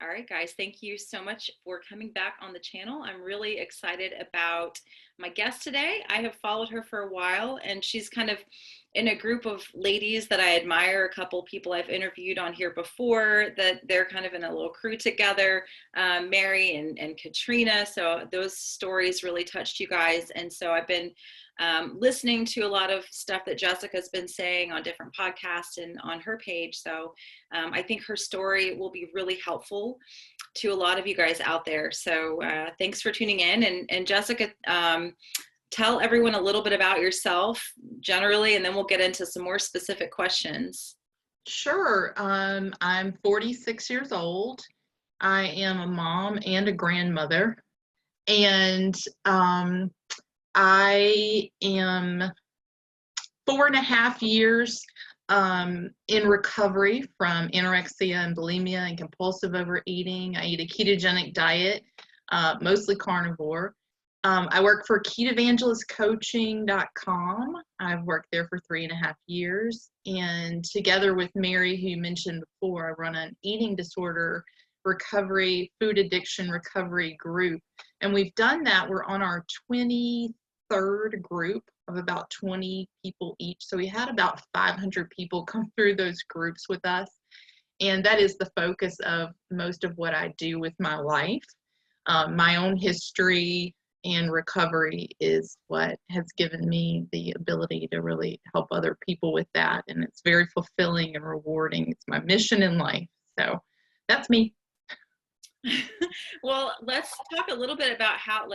All right, guys, thank you so much for coming back on the channel. I'm really excited about my guest today. I have followed her for a while, and she's kind of in a group of ladies that I admire. A couple people I've interviewed on here before, that they're kind of in a little crew together, Mary and Katrina. So those stories really touched you guys. And so I've been listening to a lot of stuff that Jessyca's been saying on different podcasts and on her page. So I think her story will be really helpful to a lot of you guys out there. So thanks for tuning in. And Jessyca, tell everyone a little bit about yourself generally, and then we'll get into some more specific questions. Sure. I'm 46 years old. I am a mom and a grandmother. And I am 4.5 years in recovery from anorexia and bulimia and compulsive overeating. I eat a ketogenic diet, mostly carnivore. I work for KetoEvangelistCoaching.com. I've worked there for 3.5 years. And together with Mary, who you mentioned before, I run an eating disorder recovery, food addiction recovery group. And we've done that. We're on our 23rd group of about 20 people each. So we had about 500 people come through those groups with us. And that is the focus of most of what I do with my life. My own history and recovery is what has given me the ability to really help other people with that. And it's very fulfilling and rewarding. It's my mission in life. So that's me. Well, let's talk a little bit about how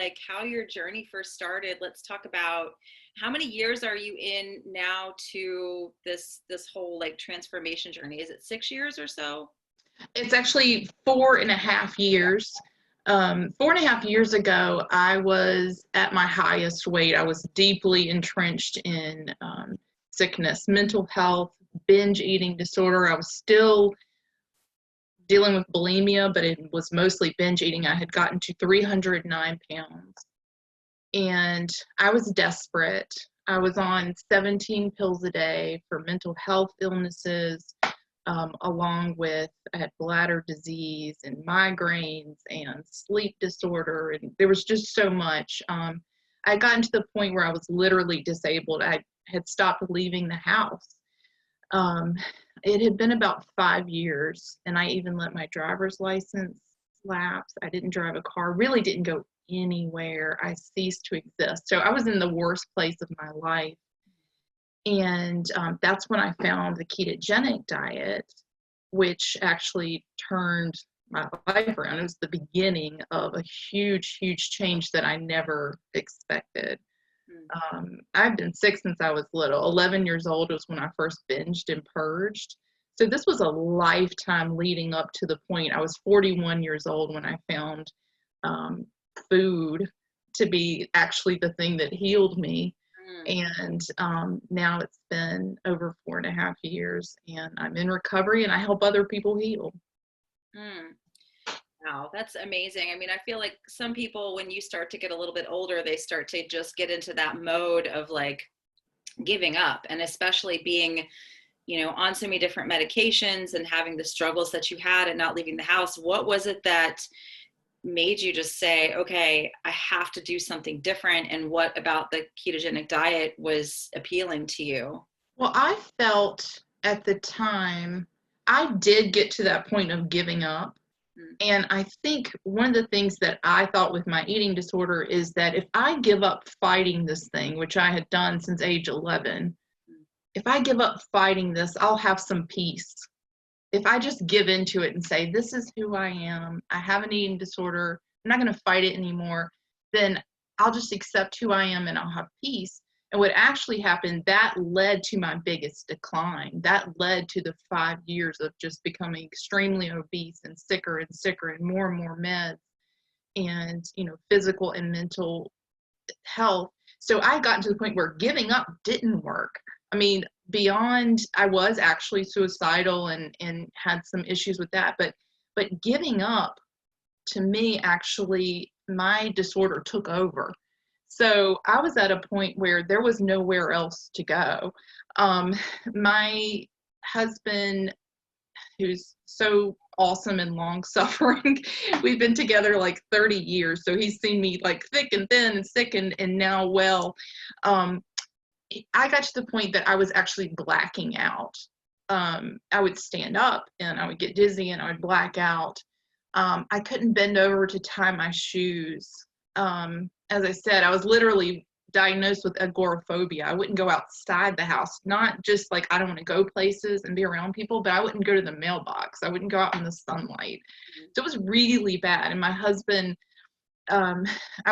your journey first started. Let's talk about how many years are you in now to this whole transformation journey? Is it 6 years or so? It's actually 4.5 years. 4.5 years ago, I was at my highest weight. I was deeply entrenched in sickness, mental health, binge eating disorder. I was still dealing with bulimia, but it was mostly binge eating. I had gotten to 309 pounds. And I was desperate. I was on 17 pills a day for mental health illnesses, along with, I had bladder disease and migraines and sleep disorder. And there was just so much. I had gotten to the point where I was literally disabled. I had stopped leaving the house. It had been about 5 years, and I even let my driver's license lapse. I didn't drive a car, really didn't go anywhere. I ceased to exist. So I was in the worst place of my life. And that's when I found the ketogenic diet, which actually turned my life around. It was the beginning of a huge, huge change that I never expected. I've been sick since I was little. 11 years old was when I first binged and purged. So this was a lifetime leading up to the point. I was 41 years old when I found food to be actually the thing that healed me. And now it's been over 4.5 years, and I'm in recovery, and I help other people heal. Wow, that's amazing. I mean, I feel like some people, when you start to get a little bit older, they start to just get into that mode of giving up, and especially being, on so many different medications and having the struggles that you had and not leaving the house. What was it that made you just say, okay, I have to do something different? And what about the ketogenic diet was appealing to you? Well, I felt at the time, I did get to that point of giving up. And I think one of the things that I thought with my eating disorder is that if I give up fighting this thing, which I had done since age 11, if I give up fighting this, I'll have some peace. If I just give into it and say, this is who I am, I have an eating disorder, I'm not going to fight it anymore, then I'll just accept who I am and I'll have peace. And what actually happened, that led to my biggest decline. That led to the 5 years of just becoming extremely obese and sicker and more meds and, physical and mental health. So I got to the point where giving up didn't work. I mean, beyond, I was actually suicidal and had some issues with that, but giving up, to me, actually, my disorder took over. So I was at a point where there was nowhere else to go. My husband, who's so awesome and long suffering. We've been together like 30 years. So he's seen me like thick and thin and sick and now well. I got to the point that I was actually blacking out. I would stand up and I would get dizzy and I would black out. I couldn't bend over to tie my shoes. As I said, I was literally diagnosed with agoraphobia. I wouldn't go outside the house, not just like I don't want to go places and be around people, but I wouldn't go to the mailbox. I wouldn't go out in the sunlight. So it was really bad. And my husband, I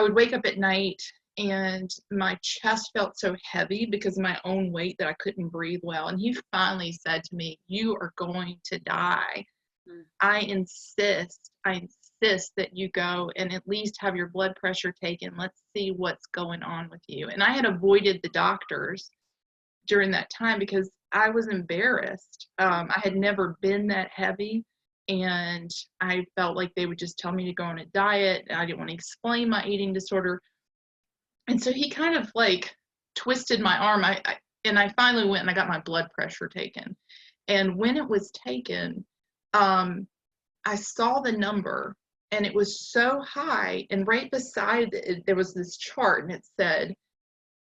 would wake up at night and my chest felt so heavy because of my own weight that I couldn't breathe well. And he finally said to me, "You are going to die. I insist that you go and at least have your blood pressure taken. Let's see what's going on with you." And I had avoided the doctors during that time because I was embarrassed. I had never been that heavy, and I felt like they would just tell me to go on a diet. I didn't want to explain my eating disorder. And so he kind of like twisted my arm. And I finally went and I got my blood pressure taken. And when it was taken, I saw the number and it was so high, and right beside it, there was this chart and it said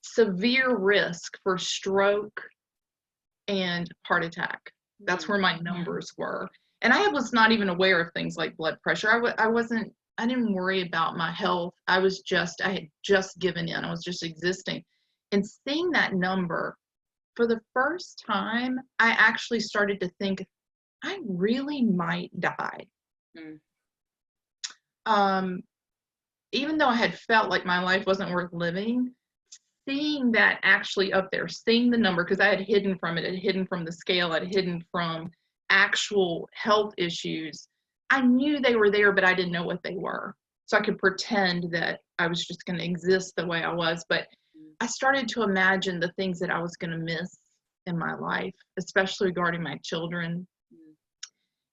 severe risk for stroke and heart attack. That's where my numbers were. And I was not even aware of things like blood pressure. I didn't worry about my health. I had just given in. I was just existing. And seeing that number for the first time, I actually started to think, I really might die. Even though I had felt like my life wasn't worth living, seeing that actually up there, seeing the number, because I had hidden from it, I had hidden from the scale, I'd hidden from actual health issues. I knew they were there, but I didn't know what they were. So I could pretend that I was just going to exist the way I was. But I started to imagine the things that I was going to miss in my life, especially regarding my children.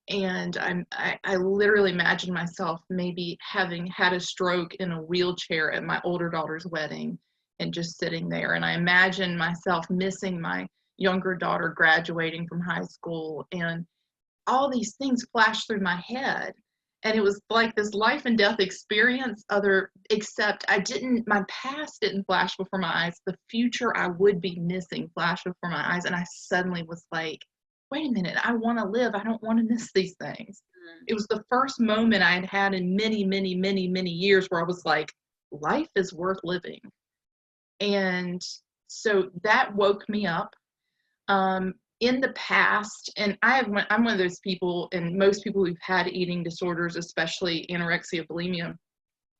And I literally imagined myself maybe having had a stroke in a wheelchair at my older daughter's wedding and just sitting there. And I imagined myself missing my younger daughter graduating from high school. And all these things flashed through my head. And it was like this life and death experience, except my past didn't flash before my eyes. The future I would be missing flashed before my eyes. And I suddenly was like, wait a minute, I want to live. I don't want to miss these things. It was the first moment I had had in many, many, many, many years where I was like, life is worth living. And so that woke me up. In the past, and I'm one of those people, and most people who've had eating disorders, especially anorexia, bulimia,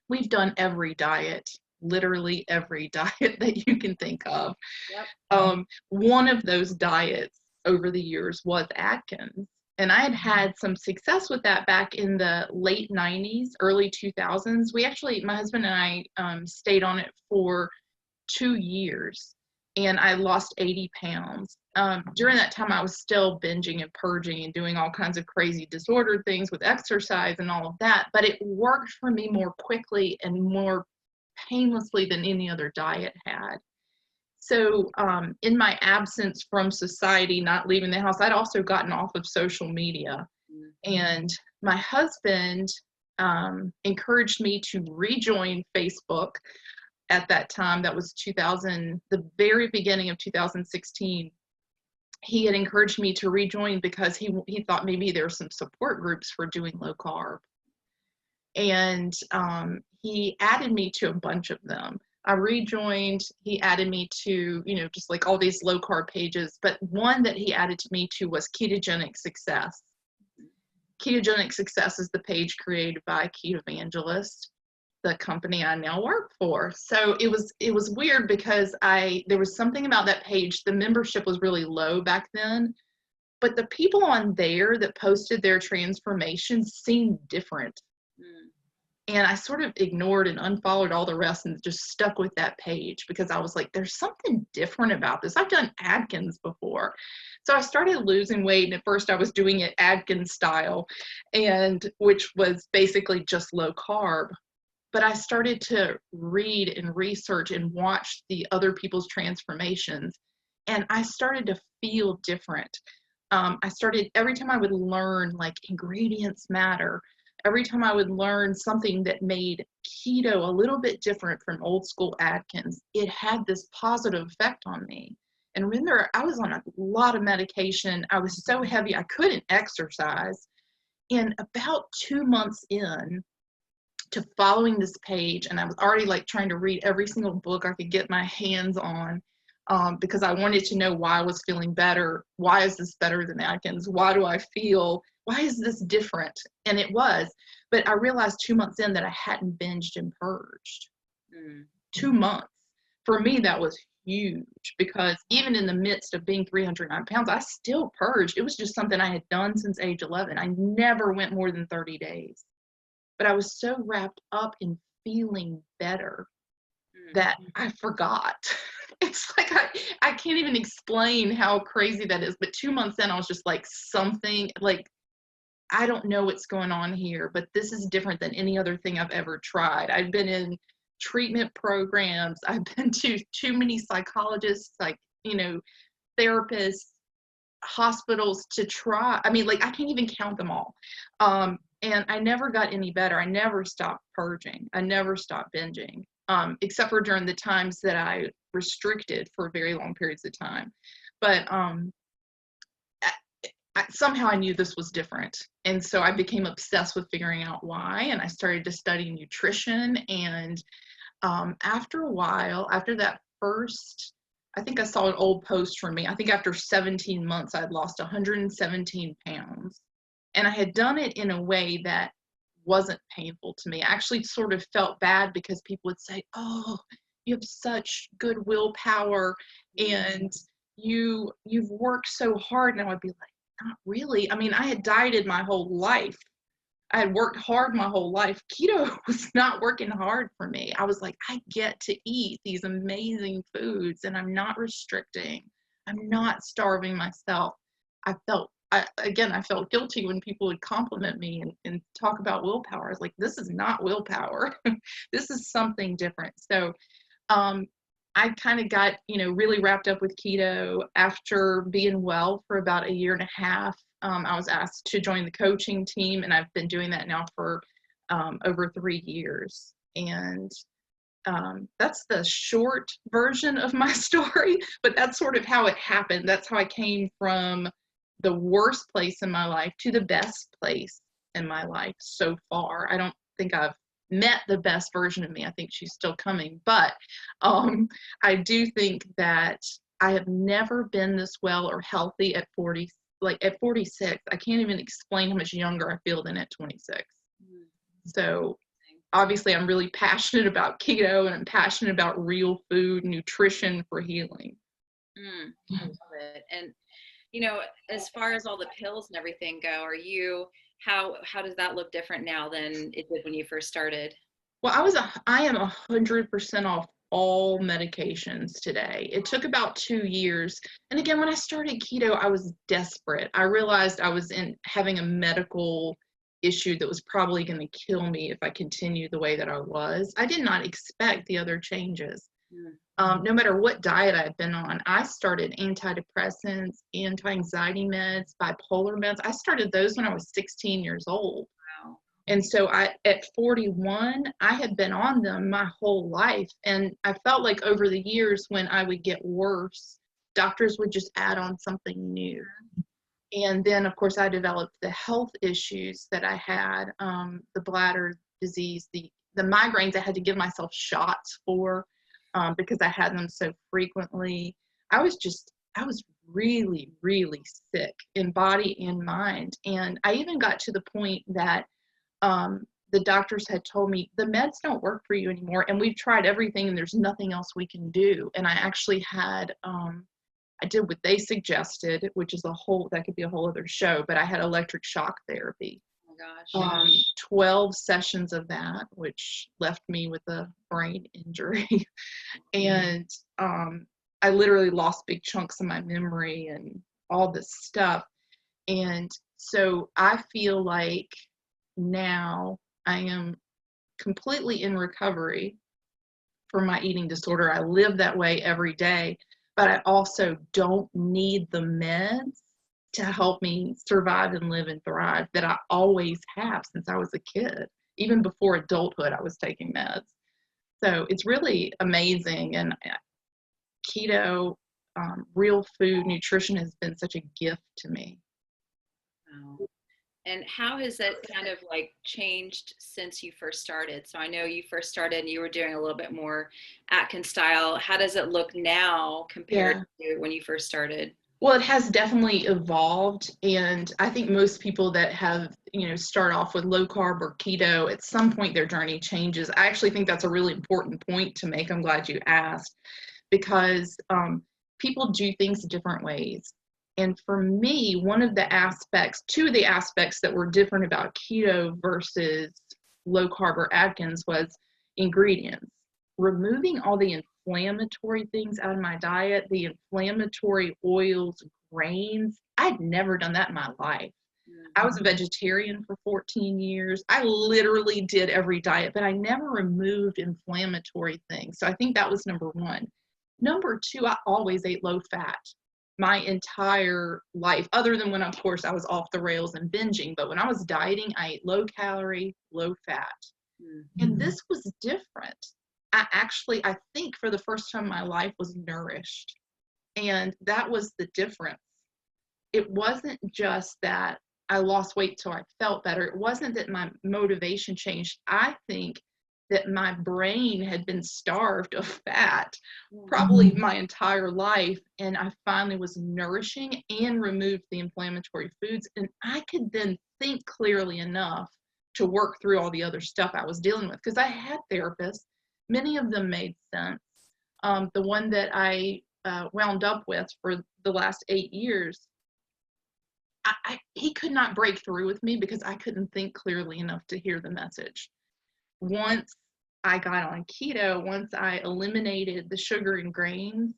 we've done every diet, literally every diet that you can think of. Yep. One of those diets over the years was Atkins. And I had some success with that back in the late 90s, early 2000s. My husband and I stayed on it for 2 years, and I lost 80 pounds. During that time, I was still binging and purging and doing all kinds of crazy disordered things with exercise and all of that, but it worked for me more quickly and more painlessly than any other diet had. So in my absence from society, not leaving the house, I'd also gotten off of social media. And my husband encouraged me to rejoin Facebook at that time. That was the very beginning of 2016. He had encouraged me to rejoin because he thought maybe there were some support groups for doing low carb. And he added me to a bunch of them. I rejoined, he added me to, just like all these low carb pages, but one that he added me to was Ketogenic Success. Ketogenic Success is the page created by Ketovangelist, the company I now work for. So it was weird because there was something about that page. The membership was really low back then, but the people on there that posted their transformations seemed different. And I sort of ignored and unfollowed all the rest and just stuck with that page because I was like, there's something different about this. I've done Atkins before. So I started losing weight, and at first I was doing it Atkins style, which was basically just low carb. But I started to read and research and watch the other people's transformations, and I started to feel different. I started, every time I would learn like ingredients matter, every time I would learn something that made keto a little bit different from old school Atkins, it had this positive effect on me. And remember, I was on a lot of medication. I was so heavy, I couldn't exercise. And about 2 months in to following this page, and I was already like trying to read every single book I could get my hands on, because I wanted to know why I was feeling better. Why is this better than Atkins? Why do I feel, why is this different? And it was, but I realized 2 months in that I hadn't binged and purged. 2 months. For me, that was huge, because even in the midst of being 309 pounds, I still purged. It was just something I had done since age 11. I never went more than 30 days. But I was so wrapped up in feeling better that I forgot. It's like I can't even explain how crazy that is. But 2 months in, I was just like, something, like, I don't know what's going on here, but this is different than any other thing I've ever tried. I've been in treatment programs. I've been to too many psychologists, like, therapists, hospitals to try. I mean, like, I can't even count them all. And I never got any better. I never stopped purging. I never stopped binging, except for during the times that I restricted for very long periods of time. But somehow I knew this was different. And so I became obsessed with figuring out why. And I started to study nutrition. And after a while, after that first, I think I saw an old post from me. I think after 17 months, I'd lost 117 pounds. And I had done it in a way that wasn't painful to me. I actually sort of felt bad because people would say, oh, you have such good willpower and you've worked so hard. And I would be like, not really. I mean, I had dieted my whole life. I had worked hard my whole life. Keto was not working hard for me. I was like, I get to eat these amazing foods and I'm not restricting. I'm not starving myself. I felt guilty when people would compliment me and talk about willpower. I was like, this is not willpower. This is something different. So I kind of got, really wrapped up with keto after being well for about a year and a half. I was asked to join the coaching team, and I've been doing that now for over 3 years. And that's the short version of my story, but that's sort of how it happened. That's how I came from the worst place in my life to the best place in my life so far. I don't think I've met the best version of me. I think she's still coming, but I do think that I have never been this well or healthy at 40. Like at 46, I can't even explain how much younger I feel than at 26. So obviously I'm really passionate about keto, and I'm passionate about real food, nutrition for healing. I love it. And as far as all the pills and everything go, how does that look different now than it did when you first started? Well, I am 100% off all medications today. It took about 2 years. And again, when I started keto, I was desperate. I realized I was having a medical issue that was probably going to kill me if I continued the way that I was. I did not expect the other changes. No matter what diet I had been on, I started antidepressants, anti-anxiety meds, bipolar meds. I started those when I was 16 years old. Wow. And so at 41, I had been on them my whole life. And I felt like over the years when I would get worse, doctors would just add on something new. And then, of course, I developed the health issues that I had, the bladder disease, the migraines I had to give myself shots for. Because I had them so frequently. I was really, really sick in body and mind. And I even got to the point that the doctors had told me, the meds don't work for you anymore. And we've tried everything and there's nothing else we can do. And I actually had, I did what they suggested, which is that could be a whole other show, but I had electric shock therapy. Gosh. 12 sessions of that, which left me with a brain injury. And I literally lost big chunks of my memory and all this stuff. And so I feel like now I am completely in recovery for my eating disorder. I live that way every day, but I also don't need the meds to help me survive and live and thrive that I always have since I was a kid. Even before adulthood, I was taking meds. So it's really amazing. And keto, real food, nutrition has been such a gift to me. Wow. And how has that kind of like changed since you first started? So I know you first started and you were doing a little bit more Atkins style. How does it look now compared to when you first started? Well, it has definitely evolved. And I think most people that have, start off with low carb or keto, at some point their journey changes. I actually think that's a really important point to make. I'm glad you asked, because people do things different ways. And for me, two of the aspects that were different about keto versus low carb or Atkins was ingredients. Removing all the inflammatory things out of my diet, the inflammatory oils, grains. I'd never done that in my life. I was a vegetarian for 14 years. I literally did every diet, but I never removed inflammatory things. So I think that was number one. Number two, I always ate low fat my entire life, other than when, of course, I was off the rails and binging. But when I was dieting, I ate low calorie, low fat. Mm-hmm. And this was different. I think for the first time in my life was nourished. And that was the difference. It wasn't just that I lost weight so I felt better. It wasn't that my motivation changed. I think that my brain had been starved of fat probably my entire life. And I finally was nourishing and removed the inflammatory foods. And I could then think clearly enough to work through all the other stuff I was dealing with, because I had therapists. Many of them made sense. The one that I wound up with for the last 8 years, he could not break through with me because I couldn't think clearly enough to hear the message. Once I got on keto, once I eliminated the sugar and grains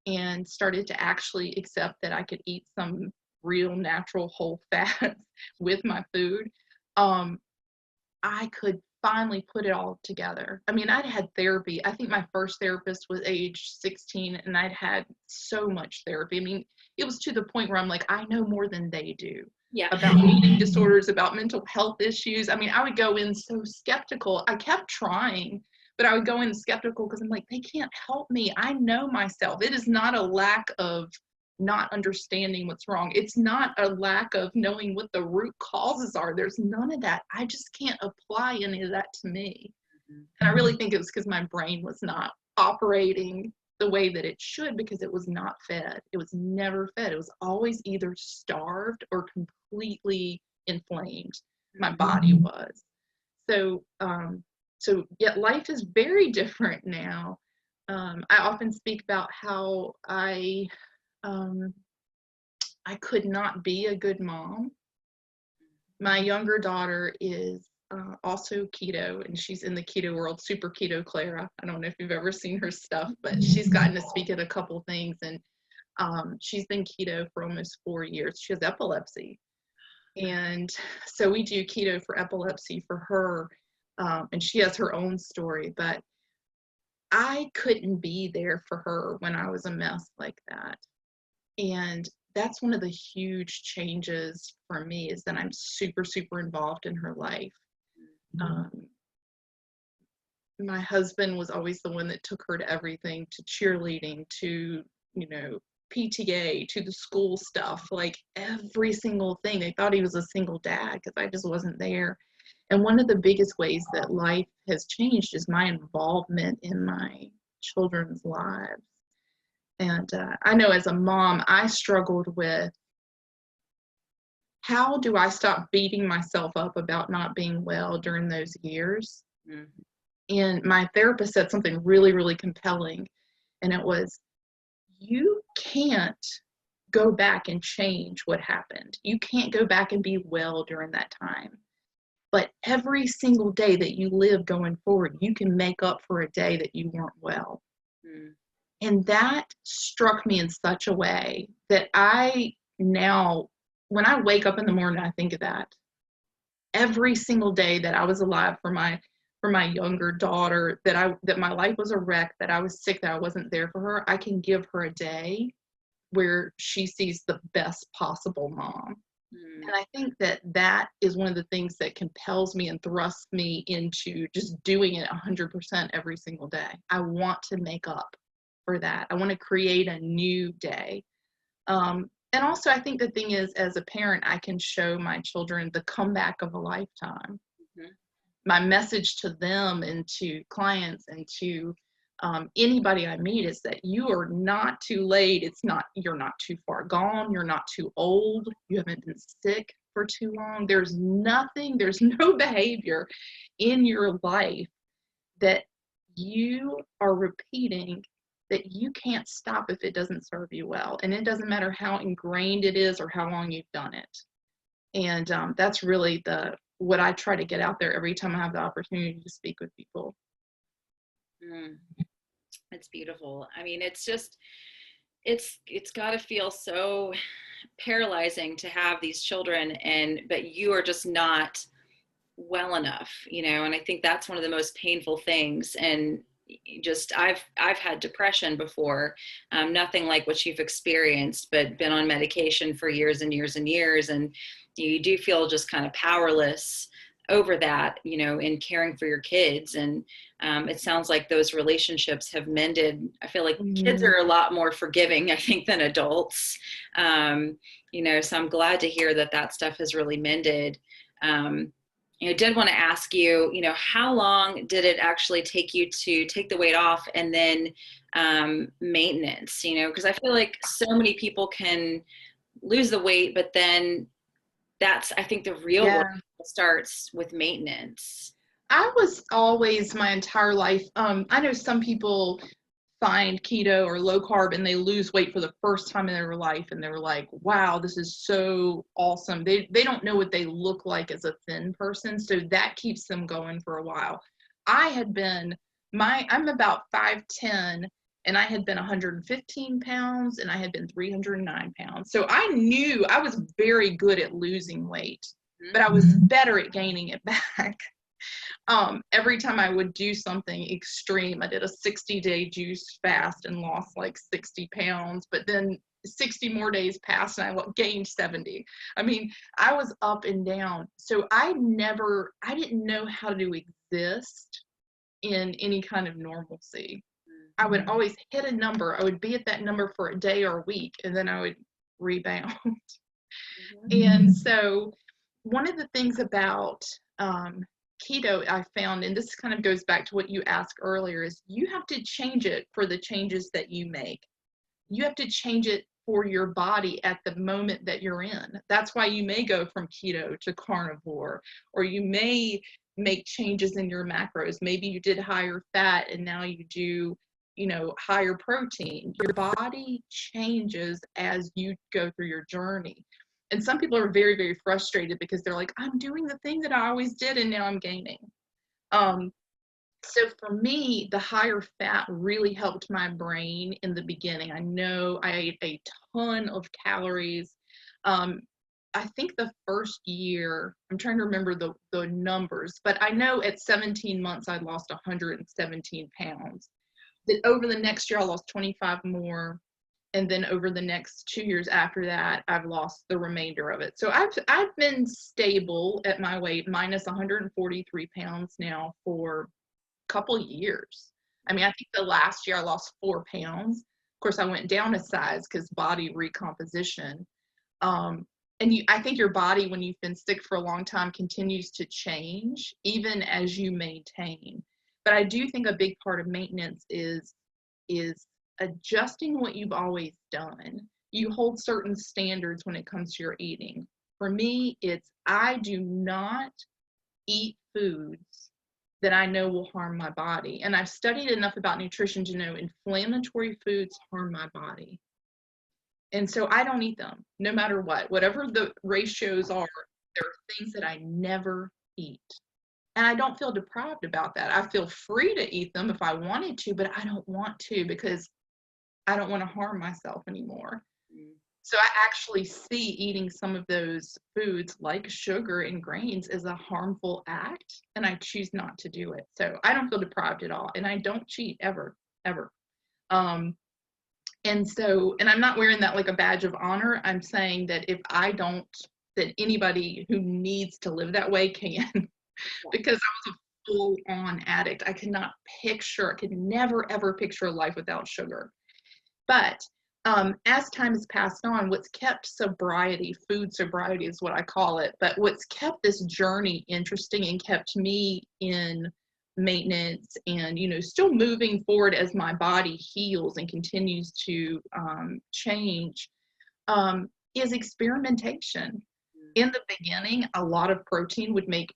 and started to actually accept that I could eat some real natural whole fats with my food, I could finally put it all together. I mean, I'd had therapy. I think my first therapist was age 16, and I'd had so much therapy. I mean, it was to the point where I'm like, I know more than they do about eating disorders, about mental health issues. I mean, I would go in so skeptical. I kept trying, but I would go in skeptical because I'm like, they can't help me. I know myself. It is not a lack of not understanding what's wrong. It's not a lack of knowing what the root causes are. There's none of that. I just can't apply any of that to me. Mm-hmm. And I really think it was because my brain was not operating the way that it should, because it was not fed. It was never fed. It was always either starved or completely inflamed. My body was. So yet life is very different now. I often speak about how I could not be a good mom. My younger daughter is also keto, and she's in the keto world, super keto Clara. I don't know if you've ever seen her stuff, but she's gotten to speak at a couple things, and she's been keto for almost 4 years. She has epilepsy. And so we do keto for epilepsy for her, and she has her own story, but I couldn't be there for her when I was a mess like that. And that's one of the huge changes for me, is that I'm super, super involved in her life. My husband was always the one that took her to everything, to cheerleading, to, PTA, to the school stuff, like every single thing. They thought he was a single dad because I just wasn't there. And one of the biggest ways that life has changed is my involvement in my children's lives. And I know as a mom, I struggled with, how do I stop beating myself up about not being well during those years? Mm-hmm. And my therapist said something really, really compelling. And it was, you can't go back and change what happened. You can't go back and be well during that time. But every single day that you live going forward, you can make up for a day that you weren't well. Mm. And that struck me in such a way that I now, when I wake up in the morning, I think of that. Every single day that I was alive for my younger daughter, that my life was a wreck, that I was sick, that I wasn't there for her, I can give her a day where she sees the best possible mom. Mm. And I think that is one of the things that compels me and thrusts me into just doing it 100% every single day. I want to make up for that. I want to create a new day. And also, I think the thing is, as a parent, I can show my children the comeback of a lifetime. Mm-hmm. My message to them and to clients and to anybody I meet is that you are not too late. You're not too far gone. You're not too old. You haven't been sick for too long. There's no behavior in your life that you are repeating that you can't stop if it doesn't serve you well. And it doesn't matter how ingrained it is or how long you've done it. And that's really what I try to get out there every time I have the opportunity to speak with people. It's beautiful. I mean, it's just, it's got to feel so paralyzing to have these children, but you are just not well enough, and I think that's one of the most painful things. And just, I've had depression before, nothing like what you've experienced, but been on medication for years and years and years. And you do feel just kind of powerless over that, in caring for your kids. And it sounds like those relationships have mended. I feel like kids are a lot more forgiving, I think, than adults. So I'm glad to hear that stuff has really mended. I did want to ask you, how long did it actually take you to take the weight off, and then maintenance, because I feel like so many people can lose the weight, but then I think the real work starts with maintenance. I was always my entire life, I know some people find keto or low carb and they lose weight for the first time in their life and they're like, wow, this is so awesome. They don't know what they look like as a thin person, so that keeps them going for a while. I'm about 5'10", and I had been 115 pounds and I had been 309 pounds. So I knew I was very good at losing weight, but I was better at gaining it back. Every time I would do something extreme, I did a 60-day juice fast and lost like 60 pounds, but then 60 more days passed and I gained 70. I mean, I was up and down. So I didn't know how to exist in any kind of normalcy. I would always hit a number. I would be at that number for a day or a week, and then I would rebound. And so one of the things about keto I found, and this kind of goes back to what you asked earlier, is you have to change it for the changes that you make. You have to change it for your body at the moment that you're in. That's why you may go from keto to carnivore, or you may make changes in your macros. Maybe you did higher fat and now you do, higher protein. Your body changes as you go through your journey. And some people are very, very frustrated because they're like, I'm doing the thing that I always did and now I'm gaining. So for me, the higher fat really helped my brain in the beginning. I know I ate a ton of calories. I think the first year, I'm trying to remember the numbers, but I know at 17 months, I lost 117 pounds. That over the next year, I lost 25 more. And then over the next 2 years after that, I've lost the remainder of it. So I've been stable at my weight, minus 143 pounds now for a couple years. I mean, I think the last year I lost 4 pounds. Of course, I went down a size because body recomposition. I think your body, when you've been sick for a long time, continues to change, even as you maintain. But I do think a big part of maintenance is adjusting what you've always done. You hold certain standards when it comes to your eating. For me, I do not eat foods that I know will harm my body. And I've studied enough about nutrition to know inflammatory foods harm my body. And so I don't eat them, no matter what. Whatever the ratios are, there are things that I never eat. And I don't feel deprived about that. I feel free to eat them if I wanted to, but I don't want to because I don't want to harm myself anymore. So I actually see eating some of those foods like sugar and grains as a harmful act, and I choose not to do it. So I don't feel deprived at all, and I don't cheat ever. And so, and I'm not wearing that like a badge of honor. I'm saying that if I don't, that anybody who needs to live that way can, because I was a full-on addict. I could never, ever picture a life without sugar. But as time has passed on, what's kept sobriety, food sobriety is what I call it, but what's kept this journey interesting and kept me in maintenance and, still moving forward as my body heals and continues to change, is experimentation. In the beginning, a lot of protein would make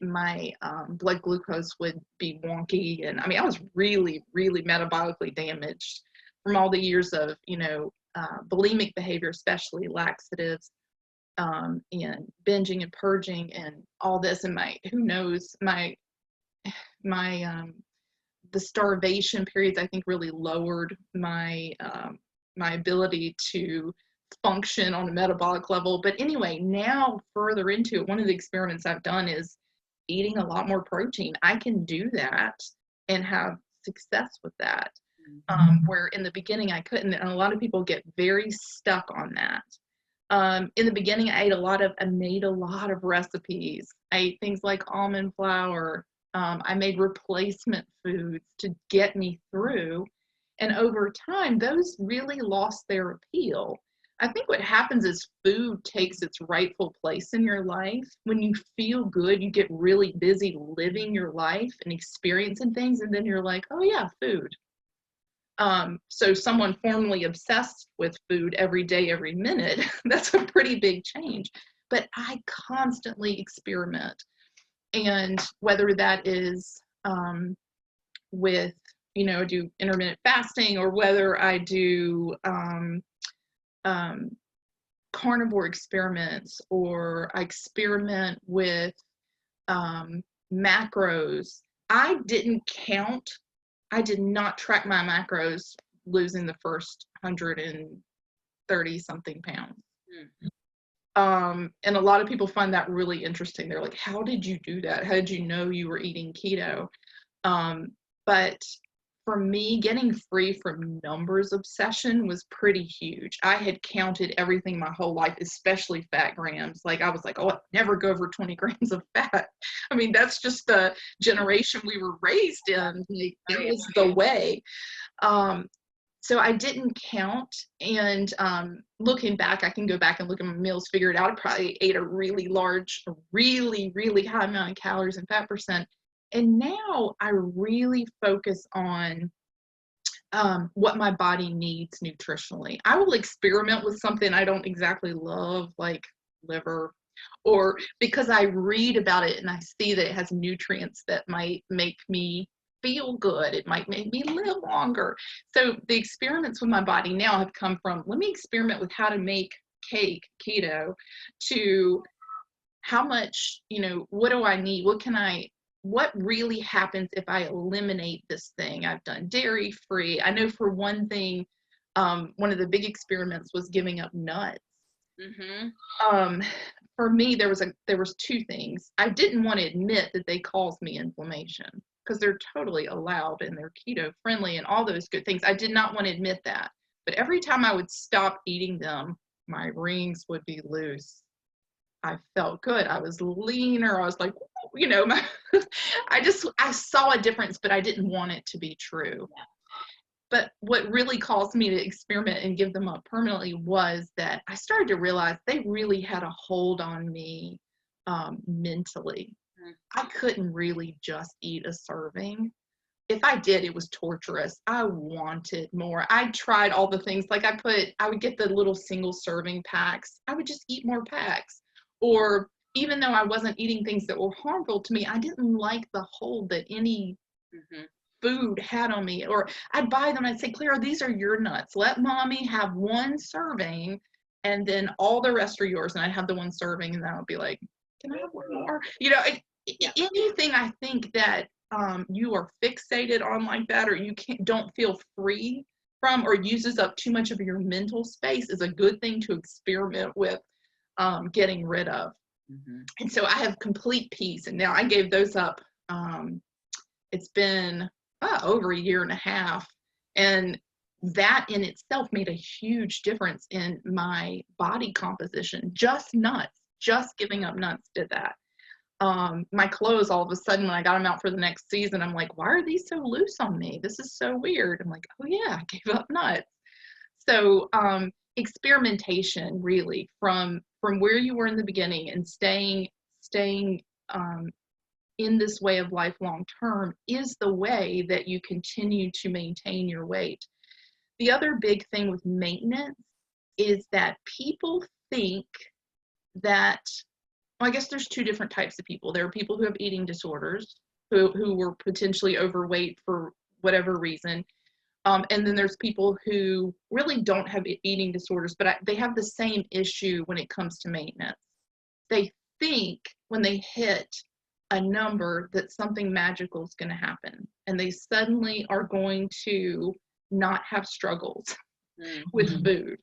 my blood glucose would be wonky. And I was really, really metabolically damaged from all the years of, bulimic behavior, especially laxatives, and binging and purging and all this. And the starvation periods, I think, really lowered my ability to function on a metabolic level. But anyway, now further into it, one of the experiments I've done is eating a lot more protein. I can do that and have success with that, where in the beginning I couldn't, and a lot of people get very stuck on that. In the beginning, I made a lot of recipes. I ate things like almond flour. I made replacement foods to get me through. And over time, those really lost their appeal. I think what happens is food takes its rightful place in your life. When you feel good, you get really busy living your life and experiencing things, and then you're like, oh yeah, food. So someone formerly obsessed with food every day, every minute, that's a pretty big change. But I constantly experiment. And whether that is with, do intermittent fasting, or whether I do carnivore experiments, or I experiment with macros. I did not track my macros losing the first 130 something pounds. And a lot of people find that really interesting. They're like, how did you do that? How did you know you were eating keto? But for me, getting free from numbers obsession was pretty huge. I had counted everything my whole life, especially fat grams. Like, I was like, oh, I'd never go over 20 grams of fat. That's just the generation we were raised in. Like, it was the way. So I didn't count. And looking back, I can go back and look at my meals, figure it out. I probably ate a really large, really, really high amount of calories and fat percent. And now I really focus on what my body needs nutritionally. I will experiment with something I don't exactly love, like liver, or because I read about it and I see that it has nutrients that might make me feel good. It might make me live longer. So the experiments with my body now have come from, let me experiment with how to make cake keto, to how much, what do I need? What really happens if I eliminate this thing? I've done dairy free. I know for one thing, one of the big experiments was giving up nuts. For me, there was two things. I didn't want to admit that they caused me inflammation, because they're totally allowed and they're keto friendly and all those good things. I did not want to admit that. But every time I would stop eating them, my rings would be loose. I felt good. I was leaner. I was like, I saw a difference, but I didn't want it to be true. Yeah. But what really caused me to experiment and give them up permanently was that I started to realize they really had a hold on me mentally. I couldn't really just eat a serving. If I did, it was torturous. I wanted more. I tried all the things. Like I would get the little single serving packs. I would just eat more packs. Or even though I wasn't eating things that were harmful to me, I didn't like the hold that any food had on me. Or I'd buy them and I'd say, Clara, these are your nuts. Let mommy have one serving and then all the rest are yours. And I'd have the one serving and then I would be like, can I have one more? Anything I think that you are fixated on like that, or you don't feel free from, or uses up too much of your mental space, is a good thing to experiment with getting rid of. And so I have complete peace. And now I gave those up. It's been over a year and a half. And that in itself made a huge difference in my body composition. Just nuts, just giving up nuts did that. My clothes, all of a sudden, when I got them out for the next season, I'm like, why are these so loose on me? This is so weird. I'm like, oh yeah, I gave up nuts. So experimentation, really, from where you were in the beginning and staying in this way of life long term is the way that you continue to maintain your weight. The other big thing with maintenance is that people think that, well, I guess there's two different types of people. There are people who have eating disorders, who were potentially overweight for whatever reason. And then there's people who really don't have eating disorders, but they have the same issue when it comes to maintenance. They think when they hit a number that something magical is going to happen, and they suddenly are going to not have struggles with food.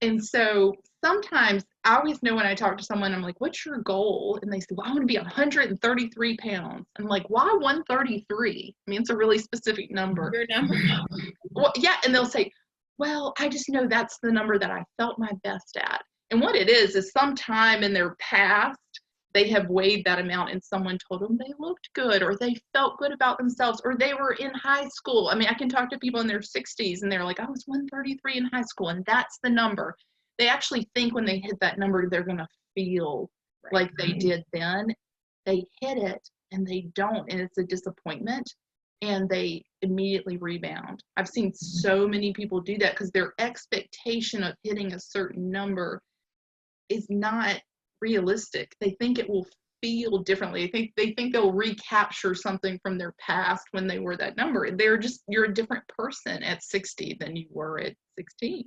And so sometimes I always know when I talk to someone, I'm like, what's your goal? And they say, well, I want to be 133 pounds. I'm like, why 133? I mean, it's a really specific number. Your number? Well, yeah. And they'll say, well, I just know that's the number that I felt my best at. And what it is sometime in their past, they have weighed that amount and someone told them they looked good, or they felt good about themselves, or they were in high school. I mean, I can talk to people in their 60s and they're like, I was 133 in high school, and that's the number. They actually think when they hit that number, they're going to feel like they did then. They hit it and they don't, and it's a disappointment, and they immediately rebound. I've seen so many people do that because their expectation of hitting a certain number is not realistic. They think it will feel differently. They think they'll recapture something from their past when they were that number. You're a different person at 60 than you were at 16.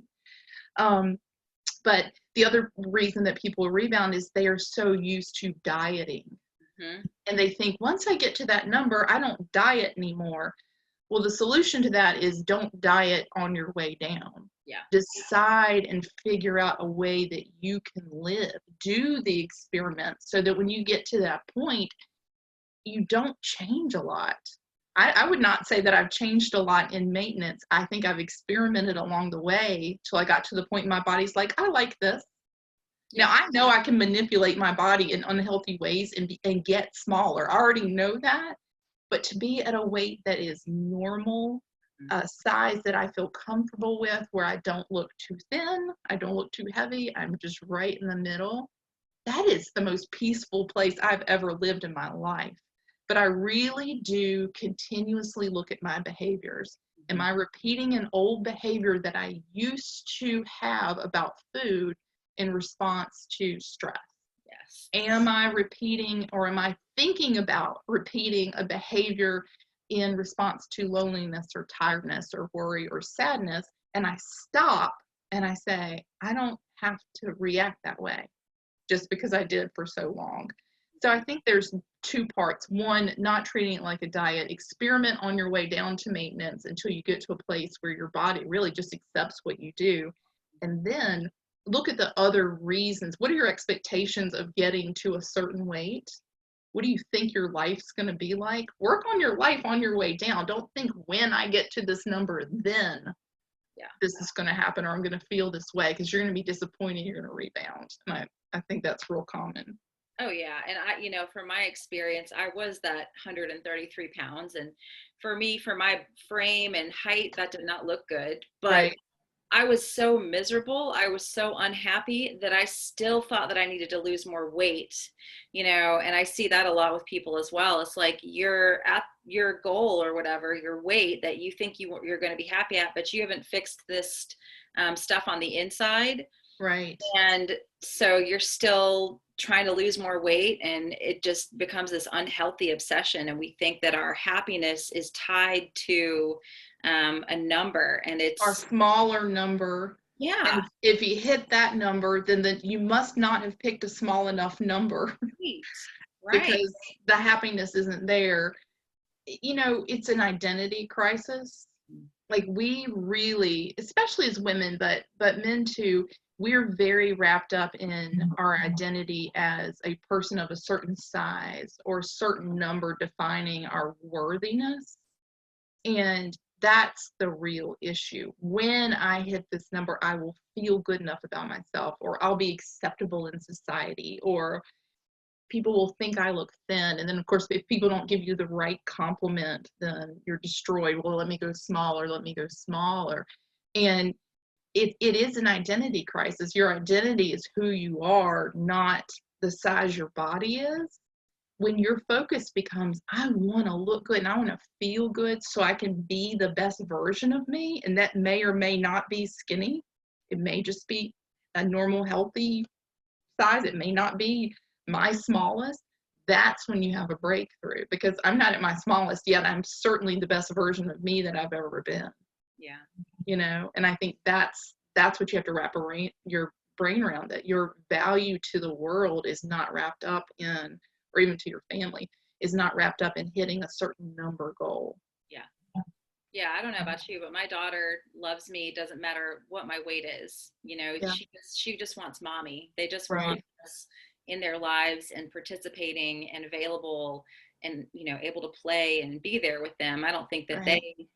But the other reason that people rebound is they are so used to dieting. And they think, once I get to that number, I don't diet anymore. Well, the solution to that is don't diet on your way down. Yeah. Decide and figure out a way that you can live. Do the experiment so that when you get to that point, you don't change a lot. I would not say that I've changed a lot in maintenance. I think I've experimented along the way till I got to the point my body's like, I like this. Now, I know I can manipulate my body in unhealthy ways and get smaller. I already know that. But to be at a weight that is normal, a size that I feel comfortable with, where I don't look too thin, I don't look too heavy, I'm just right in the middle, that is the most peaceful place I've ever lived in my life. But I really do continuously look at my behaviors. Am I repeating an old behavior that I used to have about food in response to stress? Yes. Am I repeating, or am I thinking about repeating a behavior in response to loneliness or tiredness or worry or sadness? And I stop and I say, I don't have to react that way just because I did for so long. So I think there's two parts. One, not treating it like a diet. Experiment on your way down to maintenance until you get to a place where your body really just accepts what you do. And then look at the other reasons. What are your expectations of getting to a certain weight? What do you think your life's going to be like? Work on your life on your way down. Don't think, when I get to this number, then this is going to happen, or I'm going to feel this way, because you're going to be disappointed. You're going to rebound. And I think that's real common. Oh yeah. And from my experience, I was that 133 pounds. And for me, for my frame and height, that did not look good, but right. I was so miserable. I was so unhappy that I still thought that I needed to lose more weight, and I see that a lot with people as well. It's like you're at your goal or whatever, your weight that you think you're going to be happy at, but you haven't fixed this stuff on the inside. Right. And so you're still trying to lose more weight, and it just becomes this unhealthy obsession. And we think that our happiness is tied to a number, and it's a smaller number. Yeah. And if you hit that number, then you must not have picked a small enough number. Right. Because the happiness isn't there. It's an identity crisis. Like, we really, especially as women, but men too, we're very wrapped up in our identity as a person of a certain size or a certain number defining our worthiness. And That's the real issue. When I hit this number, I will feel good enough about myself, or I'll be acceptable in society, or people will think I look thin. And then, of course, if people don't give you the right compliment, then you're destroyed. Well, let me go smaller, let me go smaller. And it is an identity crisis. Your identity is who you are, not the size your body is. When your focus becomes, I want to look good and I want to feel good so I can be the best version of me, and that may or may not be skinny. It may just be a normal, healthy size. It may not be my smallest. That's when you have a breakthrough, because I'm not at my smallest yet. I'm certainly the best version of me that I've ever been. Yeah. You know, and I think that's what you have to wrap your brain around, that your value to the world is not wrapped up in, or even to your family, is not wrapped up in hitting a certain number goal. Yeah. Yeah. I don't know about you, but my daughter loves me. Doesn't matter what my weight is. You know, Yeah. she just wants mommy. They just Right. want us in their lives and participating and available and, you know, able to play and be there with them. I don't think that Right. they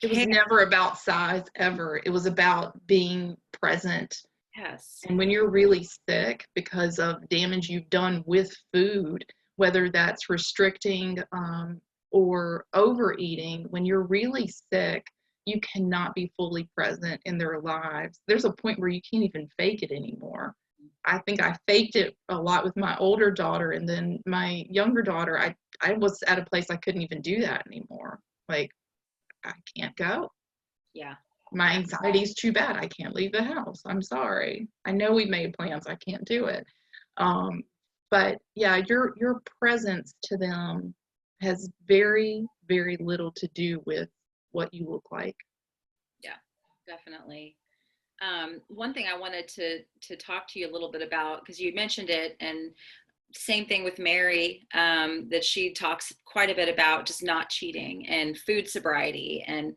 It was care. never about size ever. It was about being present. Yes. And when you're really sick because of damage you've done with food, whether that's restricting or overeating, when you're really sick, you cannot be fully present in their lives. There's a point where you can't even fake it anymore. I think I faked it a lot with my older daughter, and then my younger daughter, I was at a place I couldn't even do that anymore. Like, I can't go. Yeah. My anxiety is too bad. I can't leave the house. I'm sorry. I know we made plans. I can't do it. But yeah, your presence to them has very, very little to do with what you look like. Yeah, definitely. One thing I wanted to talk to you a little bit about, because you mentioned it, and same thing with Mary, that she talks quite a bit about just not cheating and food sobriety. And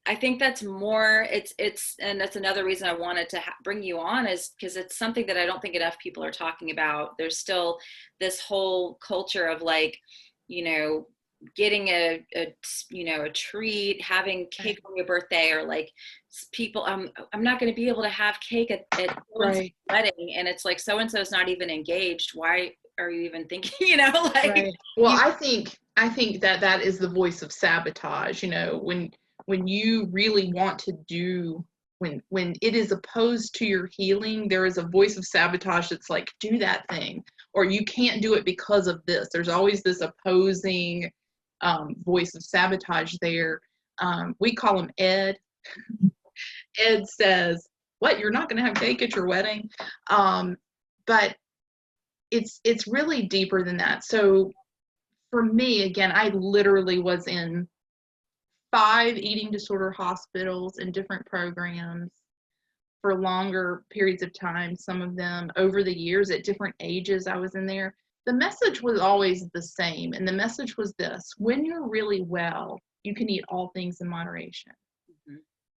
I think that's more, and that's another reason I wanted to bring you on, is because it's something that I don't think enough people are talking about. There's still this whole culture of, like, you know, getting a treat, having cake on your birthday, or like people, I'm not going to be able to have cake at so-and-so's Right. wedding, and it's like, so-and-so's not even engaged. Why are you even thinking, you know, like, Right. Well, I think that is the voice of sabotage. You know, when you really want to do, when it is opposed to your healing, there is a voice of sabotage that's like, do that thing, or you can't do it because of this. There's always this opposing voice of sabotage there. We call him Ed. Ed says, what, you're not going to have cake at your wedding? But it's really deeper than that. So for me, again, I literally was in 5 eating disorder hospitals and different programs for longer periods of time, some of them over the years at different ages I was in there. The message was always the same, and the message was this: when you're really well, you can eat all things in moderation. Mhm.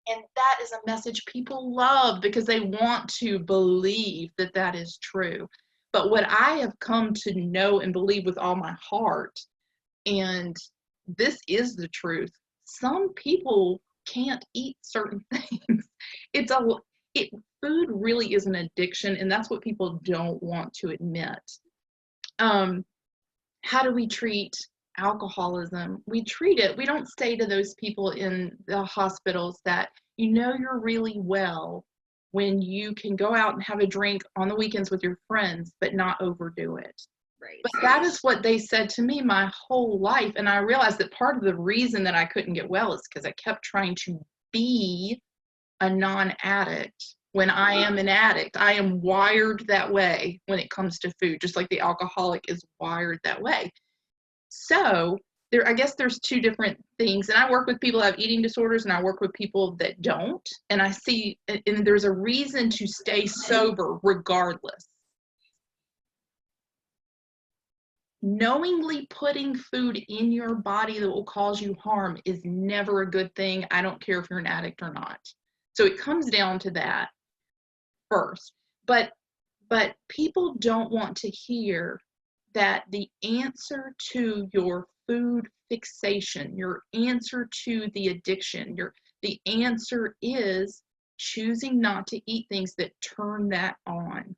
And that is a message people love because they want to believe that that is true. But what I have come to know and believe with all my heart, and this is the truth, some people can't eat certain things. Food really is an addiction, and that's what people don't want to admit. How do we treat alcoholism? We treat it. We don't say to those people in the hospitals that, you know, you're really well when you can go out and have a drink on the weekends with your friends, but not overdo it. Right. But that is what they said to me my whole life. And I realized that part of the reason that I couldn't get well is because I kept trying to be a non-addict when I am an addict. I am wired that way when it comes to food, just like the alcoholic is wired that way. So I guess there's 2 different things. And I work with people that have eating disorders, and I work with people that don't. And I see, and there's a reason to stay sober regardless. Knowingly putting food in your body that will cause you harm is never a good thing. I don't care if you're an addict or not. So it comes down to that first. But people don't want to hear that the answer to your food fixation, your answer to the addiction, the answer is choosing not to eat things that turn that on,